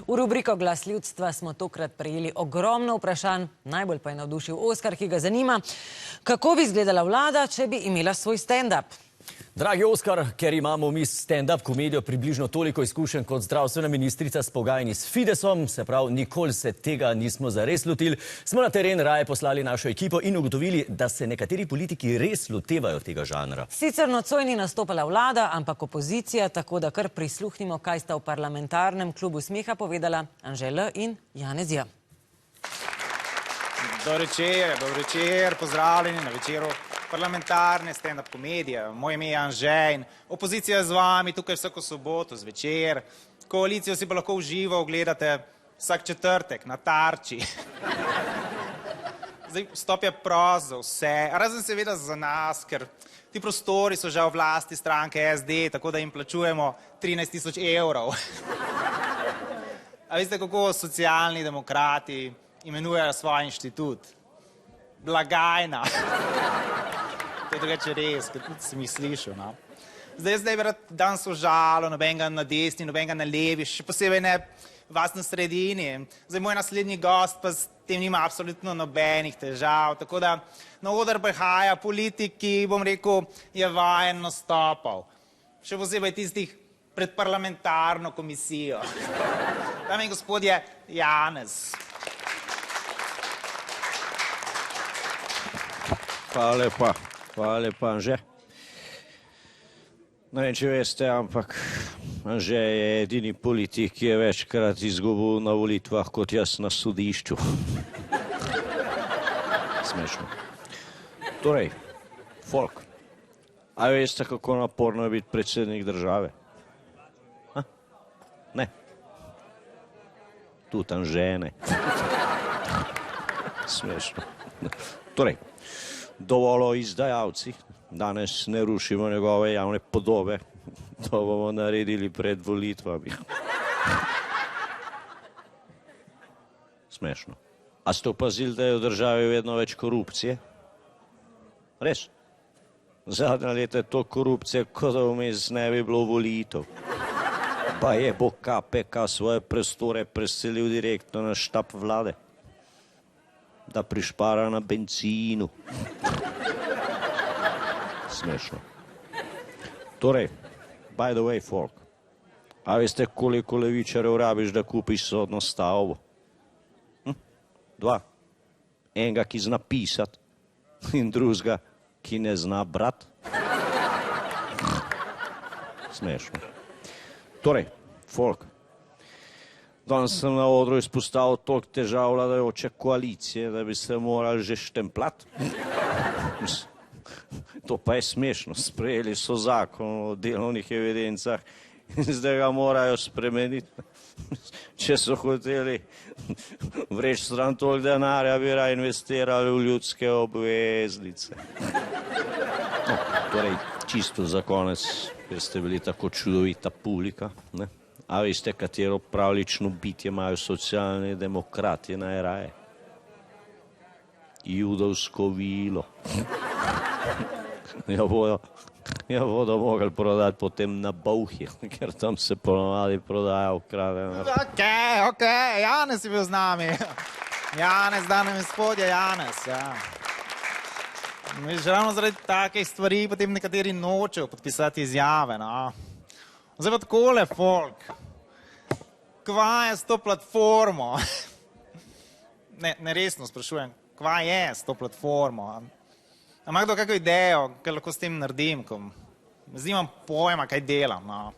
V rubriko Glas ljudstva smo tokrat prejeli ogromno vprašanj, najbolj pa je navdušil Oskar, ki ga zanima, kako bi izgledala vlada, če bi imela svoj stand-up. Dragi Oskar, ker imamo mi stand-up komedijo približno toliko izkušenj kot zdravstvena ministrica s pogajanji s Fidesom, se pravi, nikoli se tega nismo zares lotili, smo na teren raje poslali našo ekipo in ugotovili, da se nekateri politiki res lotevajo tega žanra. Sicer nocoj ni nastopala vlada, ampak opozicija, tako da kar prisluhnimo, kaj sta v parlamentarnem klubu smeha povedala Anže L. in Janez J. Dobro večer, pozdravljeni na večeru parlamentarne stand-up komedije. Moje ime je Anže in opozicija je z vami tukaj vsako soboto zvečer. Koalicijo si pa lahko v živo ogledate vsak četrtek na Tarči. Zdaj, vstop je prost za vse, razen seveda za nas, ker ti prostori so žal v lasti stranke SD, tako da jim plačujemo 13.000 evrov. A veste, kako socialni demokrati imenujejo svoj inštitut? Blagajna. To je drugače res, ker tudi sem jih slišal, no. Zdaj bi rad danes užalo, nobenega na desni, nobenega na levi, še posebej ne vas na sredini. Zdaj moj naslednji gost pa s tem nima absolutno nobenih težav, tako da na oder prihaja politik, ki, bom rekel, je vajen nastopov. Še posebej tistih pred parlamentarno komisijo. Dame in gospodje, Janez. Hvala lepa, Anže. Ne vem, če veste, ampak Anže je edini politik, ki je večkrat izgubil na volitvah kot jaz na sodišču. Smešno. Torej, folk, a veste, kako naporno je biti predsednik države? Ne. Tudi Anže ne. Smešno. Torej, dovolj o izdajalcih, danes ne rušimo njegove javne podobe, to bomo naredili pred volitvami. Smešno. A ste opazili, da je v državi vedno več korupcije? Res? Zadnja leta je to korupcija, kot da vmes ne bi bilo volitev. Pa je bo KPK svoje prostore preselil direktno na štab vlade, da prišpara na bencinu. Smešno. Torej, by the way, folk, a veste, koliko levičarjev rabiš, da kupiš sodno stavbo? 2. Enega, ki zna pisati, in drugega, ki ne zna brati. Smešno. Torej, folk, danes sem na odru izpostavil toliko težav vladajoče koalicije, da bi se morali že štempljati. To pa je smešno. Sprejeli so zakon o delovnih evidencah in zdaj ga morajo spremeniti. Če so hoteli vreči stran toliko denarja, bi raje investirali v ljudske obveznice. No, torej, čisto za konec, ker ste bili tako čudovita publika, ne? A veste, katero pravlično bitje imajo socialni demokrati najraje? Judovsko vilo. Jo bodo mogli prodati potem na Bolhi, ker tam se ponovadi prodaja ukradeno. Ok, Janez je bil z nami. Janez, dame in gospodje, Janez, ja. Že ravno zaradi takih stvari potem nekateri nočejo podpisati izjave, no. Zdaj pa takole, folk, kva je s to platformo? Ne resno sprašujem, kva je s to platformo? Ima kdo kakšno idejo, kaj lahko s tem naredim, ko nimam pojma, kaj delam, no.